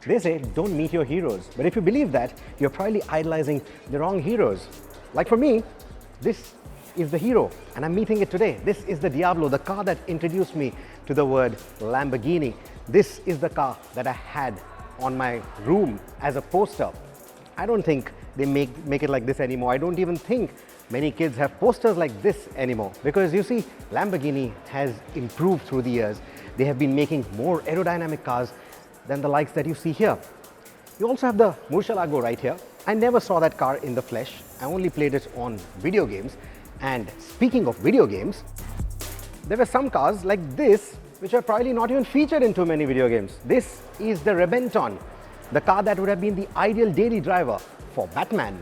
They say don't meet your heroes, but if you believe that, you're probably idolizing the wrong heroes. Like for me, this is the hero, and I'm meeting it today. This is the Diablo, the car that introduced me to the word Lamborghini. This is the car that I had on my room as a poster. I don't think they make it like this anymore. I don't even think many kids have posters like this anymore, because you see, Lamborghini has improved through the years. They have been making more aerodynamic cars than the likes that you see here. You also have the Murcielago right here. I never saw that car in the flesh. I only played it on video games. And speaking of video games, there were some cars like this which are probably not even featured in too many video games. This is the Revuelto, the car that would have been the ideal daily driver for Batman.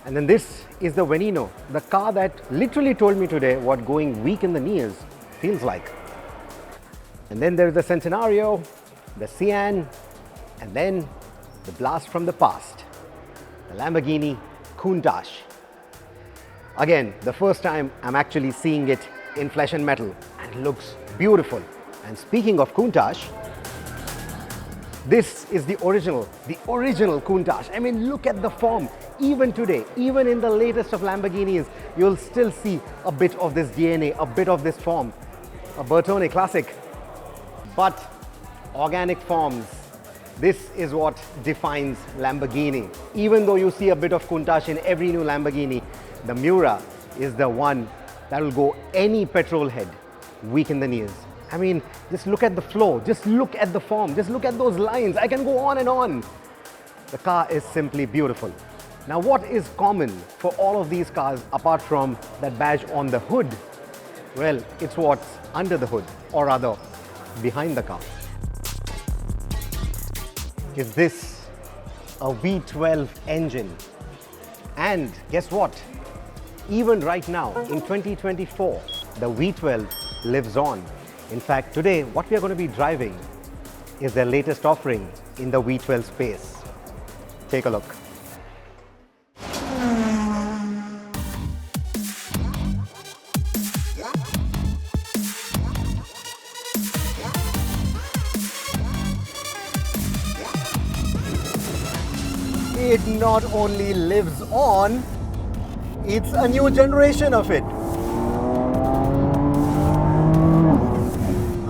And then this is the Veneno, the car that literally told me today what going weak in the knees feels like. And then there's the Centenario, the Cyan, and then the blast from the past, the Lamborghini Countach. Again, the first time I'm actually seeing it in flesh and metal, and it looks beautiful. And speaking of Countach, this is the original Countach. I mean, look at the form. Even today, even in the latest of Lamborghinis, you'll still see a bit of this DNA, a bit of this form. A Bertone classic. But organic forms, this is what defines Lamborghini. Even though you see a bit of Countach in every new Lamborghini, the Miura is the one that will go any petrol head weak in the knees. I mean, just look at the flow, just look at the form, just look at those lines. I can go on and on. The car is simply beautiful. Now, what is common for all of these cars apart from that badge on the hood? Well, it's what's under the hood, or rather, behind the car. Is this a V12 engine? And guess what? Even right now, in 2024, the V12 lives on. In fact, today, what we are going to be driving is their latest offering in the V12 space. Take a look. It not only lives on, it's a new generation of it.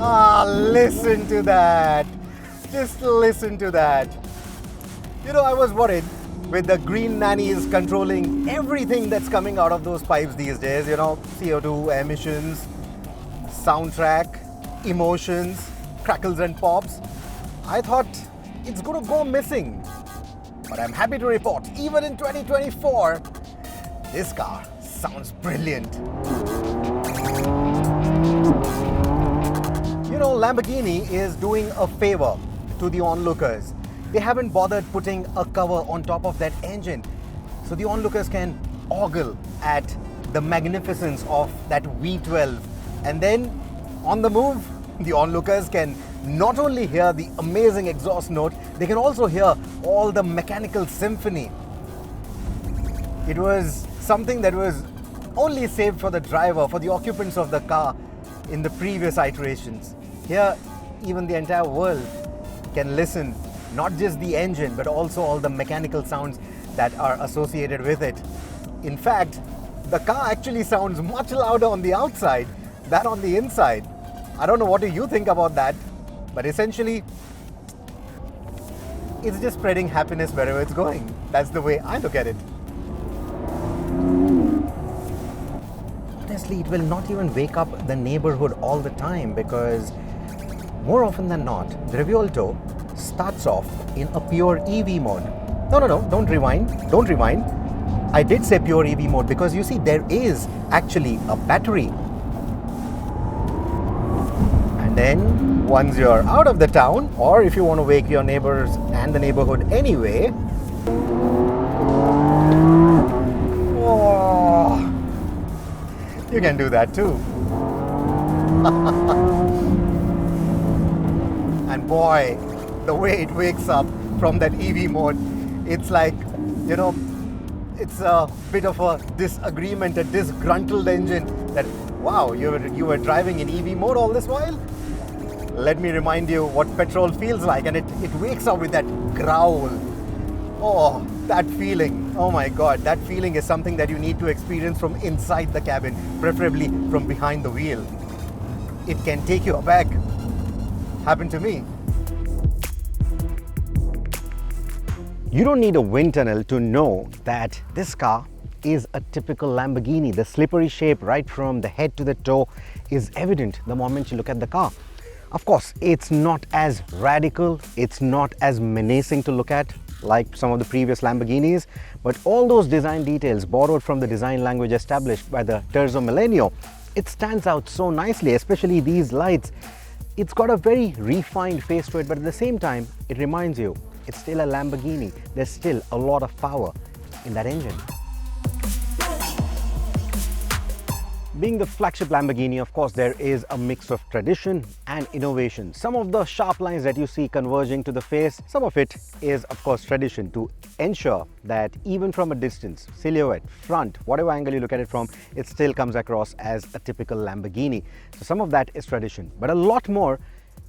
Ah, listen to that. Just listen to that. You know, I was worried with the green nannies controlling everything that's coming out of those pipes these days. You know, CO2 emissions, soundtrack, emotions, crackles and pops. I thought it's going to go missing. But I'm happy to report, even in 2024, this car sounds brilliant. You know, Lamborghini is doing a favor to the onlookers. They haven't bothered putting a cover on top of that engine, so the onlookers can ogle at the magnificence of that V12. And then, on the move, the onlookers can not only hear the amazing exhaust note, they can also hear all the mechanical symphony. It was something that was only saved for the driver, for the occupants of the car in the previous iterations. Here, even the entire world can listen, not just the engine, but also all the mechanical sounds that are associated with it. In fact, the car actually sounds much louder on the outside than on the inside. I don't know what do you think about that, but essentially, it's just spreading happiness wherever it's going. That's the way I look at it. Honestly, it will not even wake up the neighborhood all the time, because more often than not, the Revuelto starts off in a pure EV mode. No, don't rewind. I did say pure EV mode because you see, there is actually a battery. And then once you're out of the town, or if you want to wake your neighbors and the neighborhood anyway, you can do that too. And boy, the way it wakes up from that EV mode, it's like, you know, it's a bit of a disagreement, a disgruntled engine that, wow, you were driving in EV mode all this while? let me remind you what petrol feels like, and it wakes up with that growl. Oh, that feeling. Oh my God, that feeling is something that you need to experience from inside the cabin, preferably from behind the wheel. It can take you aback. Happened to me. You don't need a wind tunnel to know that this car is a typical Lamborghini. The slippery shape right from the head to the toe is evident the moment you look at the car. Of course, it's not as radical, it's not as menacing to look at like some of the previous Lamborghinis, but all those design details borrowed from the design language established by the Terzo Millennio, it stands out so nicely, especially these lights. It's got a very refined face to it, but at the same time, it reminds you it's still a Lamborghini. There's still a lot of power in that engine. Being the flagship Lamborghini, of course, there is a mix of tradition and innovation. Some of the sharp lines that you see converging to the face, some of it is, of course, tradition to ensure that even from a distance, silhouette, front, whatever angle you look at it from, it still comes across as a typical Lamborghini. So some of that is tradition, but a lot more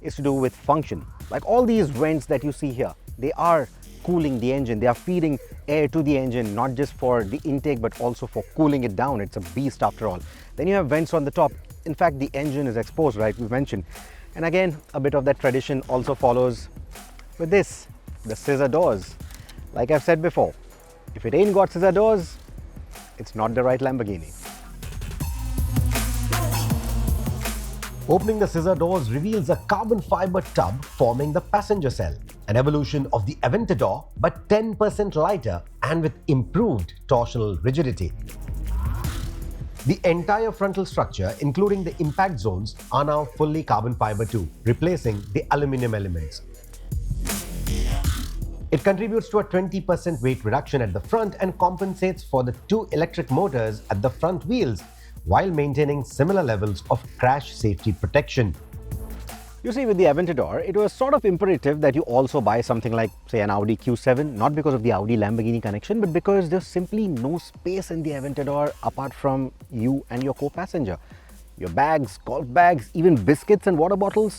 is to do with function. Like all these vents that you see here, they are cooling the engine. They are feeding air to the engine, not just for the intake, but also for cooling it down. It's a beast after all. Then you have vents on the top. In fact, the engine is exposed, right? We mentioned. And again, a bit of that tradition also follows with this, the scissor doors. Like I've said before, if it ain't got scissor doors, it's not the right Lamborghini. Opening the scissor doors reveals a carbon fiber tub forming the passenger cell, an evolution of the Aventador, but 10% lighter and with improved torsional rigidity. The entire frontal structure, including the impact zones, are now fully carbon fiber too, replacing the aluminum elements. It contributes to a 20% weight reduction at the front and compensates for the 2 electric motors at the front wheels, while maintaining similar levels of crash safety protection. You see, with the Aventador, it was sort of imperative that you also buy something like, say, an Audi Q7, not because of the Audi-Lamborghini connection, but because there's simply no space in the Aventador apart from you and your co-passenger. Your bags, golf bags, even biscuits and water bottles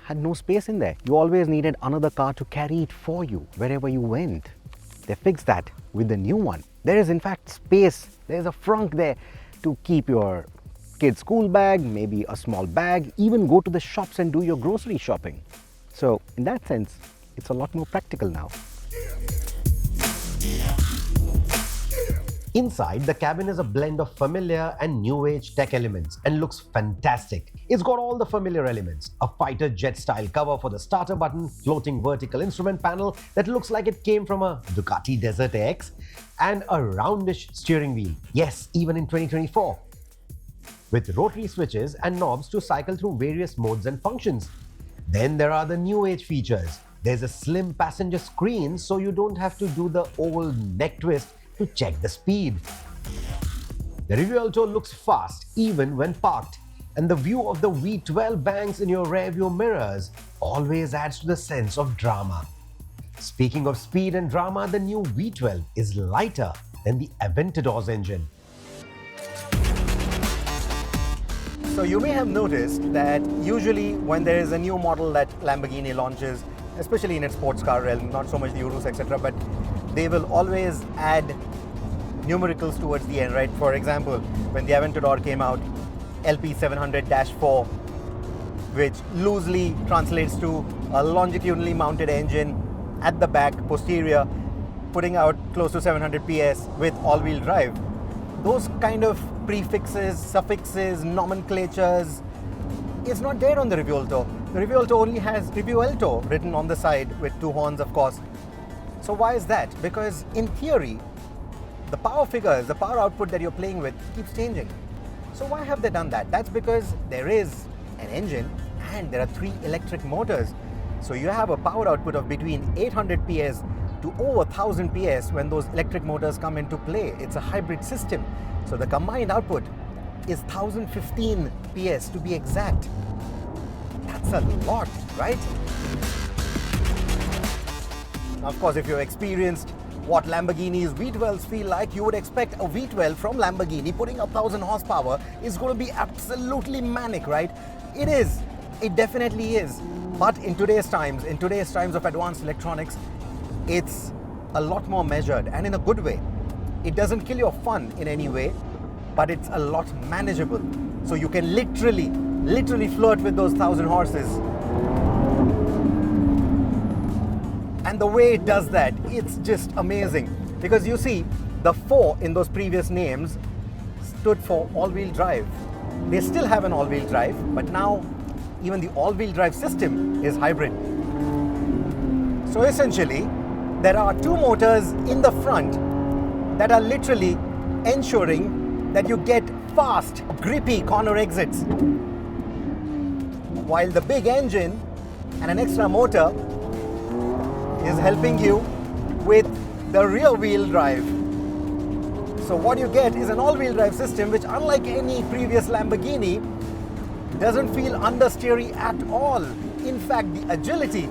had no space in there. You always needed another car to carry it for you wherever you went. They fixed that with the new one. There is in fact space. There's a frunk there to keep your kid's school bag, maybe a small bag, even go to the shops and do your grocery shopping. So in that sense, it's a lot more practical now. Inside, the cabin is a blend of familiar and new age tech elements and looks fantastic. It's got all the familiar elements: a fighter jet style cover for the starter button, floating vertical instrument panel that looks like it came from a Ducati Desert X, and a roundish steering wheel. Yes, even in 2024. With rotary switches and knobs to cycle through various modes and functions. Then there are the new age features. There's a slim passenger screen so you don't have to do the old neck twist to check the speed. The Revuelto looks fast even when parked, and the view of the V12 banks in your rearview mirrors always adds to the sense of drama. Speaking of speed and drama, the new V12 is lighter than the Aventador's engine. So you may have noticed that usually when there is a new model that Lamborghini launches, especially in its sports car realm, not so much the Urus, etc., but they will always add numericals towards the end, right? For example, when the Aventador came out, LP700-4, which loosely translates to a longitudinally mounted engine at the back, posterior, putting out close to 700 PS with all-wheel drive. Those kind of prefixes, suffixes, nomenclatures, it's not there on the Revuelto. The Revuelto only has Revuelto written on the side with 2 horns, of course. So why is that? Because in theory, the power figures, the power output that you're playing with keeps changing. So why have they done that? That's because there is an engine and there are 3 electric motors. So you have a power output of between 800 PS to over 1000 PS when those electric motors come into play. It's a hybrid system. So the combined output is 1015 PS to be exact. That's a lot, right? Now, of course, if you've experienced what Lamborghini's V12s feel like, you would expect a V12 from Lamborghini putting up 1000 horsepower is going to be absolutely manic, right? It is. It definitely is. But in today's times of advanced electronics, it's a lot more measured and in a good way. It doesn't kill your fun in any way, but it's a lot manageable. So you can literally flirt with those 1,000 horses. And the way it does that, it's just amazing. Because you see, the 4 in those previous names stood for all-wheel drive. They still have an all-wheel drive, but now even the all-wheel drive system is hybrid. So essentially, there are 2 motors in the front that are literally ensuring that you get fast, grippy corner exits, while the big engine and an extra motor is helping you with the rear wheel drive. So what you get is an all-wheel drive system which, unlike any previous Lamborghini, doesn't feel understeery at all. In fact, the agility,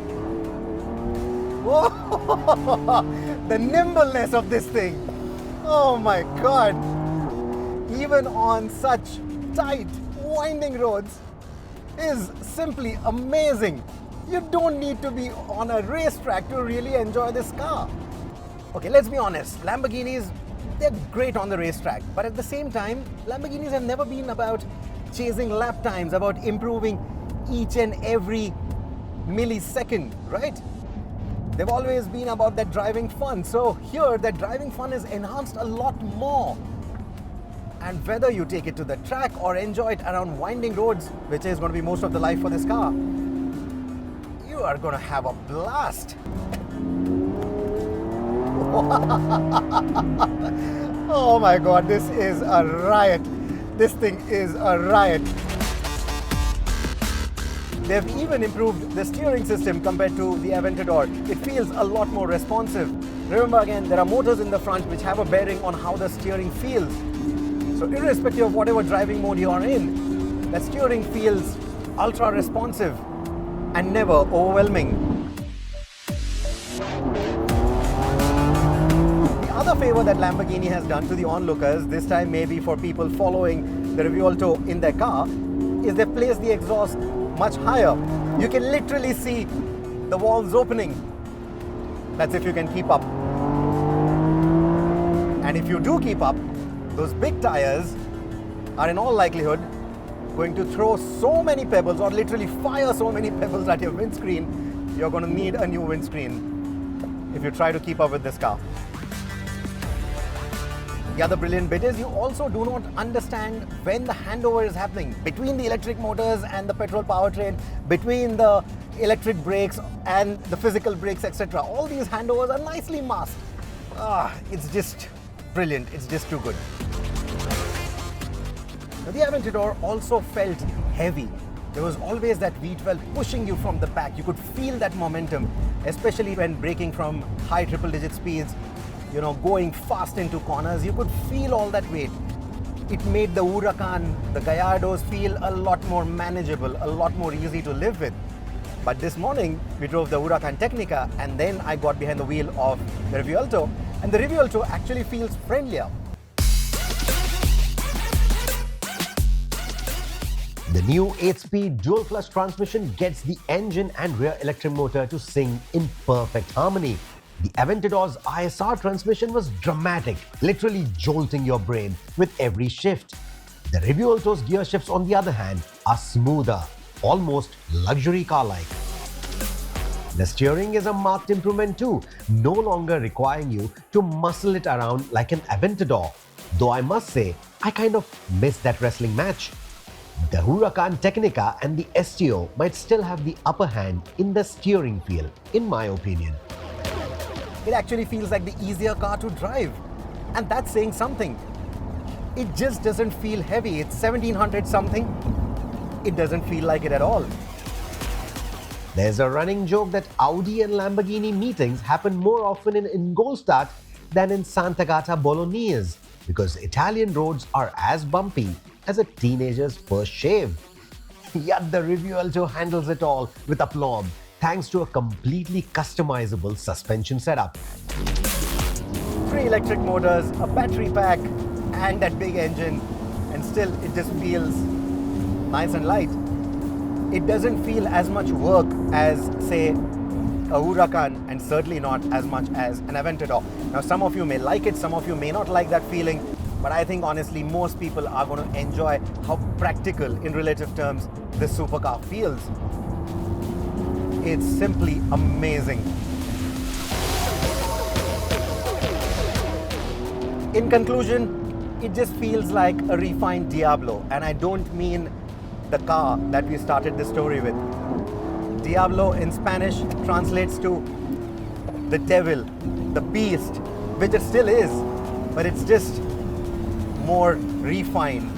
the nimbleness of this thing, oh my God. Even on such tight, winding roads is simply amazing. You don't need to be on a racetrack to really enjoy this car. Okay, let's be honest, Lamborghinis, they're great on the racetrack, but at the same time, Lamborghinis have never been about chasing lap times, about improving each and every millisecond, right? They've always been about that driving fun. So here, that driving fun is enhanced a lot more. And whether you take it to the track or enjoy it around winding roads, which is going to be most of the life for this car, you are going to have a blast. Oh my God, this is a riot. This thing is a riot. They've even improved the steering system compared to the Aventador. It feels a lot more responsive. Remember again, there are motors in the front which have a bearing on how the steering feels. So irrespective of whatever driving mode you are in, the steering feels ultra responsive and never overwhelming. The other favor that Lamborghini has done to the onlookers, this time maybe for people following the Revuelto in their car, is they place the exhaust much higher. You can literally see the valves opening. That's if you can keep up. And if you do keep up, those big tires are in all likelihood going to throw so many pebbles, or literally fire so many pebbles at your windscreen, you're going to need a new windscreen if you try to keep up with this car. The other brilliant bit is you also do not understand when the handover is happening between the electric motors and the petrol powertrain, between the electric brakes and the physical brakes, etc. All these handovers are nicely masked. It's just brilliant. It's just too good. Now, the Aventador also felt heavy. There was always that V12 pushing you from the back. You could feel that momentum, especially when braking from high triple-digit speeds, going fast into corners. You could feel all that weight. It made the Huracan, the Gallardos feel a lot more manageable, a lot more easy to live with. But this morning, we drove the Huracan Technica, and then I got behind the wheel of the Revuelto, and the Revuelto actually feels friendlier. The new 8-speed dual-clutch transmission gets the engine and rear electric motor to sing in perfect harmony. The Aventador's ISR transmission was dramatic, literally jolting your brain with every shift. The Revuelto's gear shifts, on the other hand, are smoother, almost luxury car-like. The steering is a marked improvement too, no longer requiring you to muscle it around like an Aventador. Though I must say, I kind of miss that wrestling match. The Huracan Technica and the STO might still have the upper hand in the steering feel, in my opinion. It actually feels like the easier car to drive, and that's saying something. It just doesn't feel heavy. It's 1700 something. It doesn't feel like it at all. There's a running joke that Audi and Lamborghini meetings happen more often in Ingolstadt than in Sant'Agata Bolognese, because Italian roads are as bumpy as a teenager's first shave. Yet the Revuelto handles it all with aplomb, thanks to a completely customizable suspension setup. 3 electric motors, a battery pack, and that big engine, and still it just feels nice and light. It doesn't feel as much work as, say, a Huracan, and certainly not as much as an Aventador. Now, some of you may like it, some of you may not like that feeling, but I think honestly most people are going to enjoy how practical in relative terms this supercar feels. It's simply amazing. In conclusion, it just feels like a refined Diablo, and I don't mean the car that we started the story with. Diablo in Spanish translates to the devil, the beast, which it still is, but it's just more refined,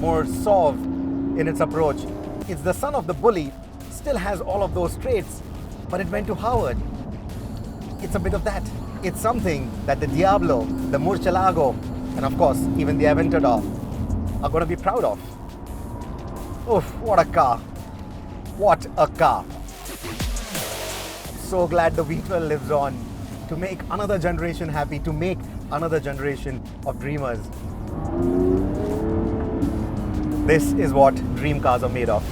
more suave in its approach. It's the son of the bully, still has all of those traits, but it went to Harvard. It's a bit of that. It's something that the Diablo, the Murcielago, and of course even the Aventador are going to be proud of. Oof, what a car. What a car. So glad the V12 lives on to make another generation happy, to make another generation of dreamers. This is what dream cars are made of.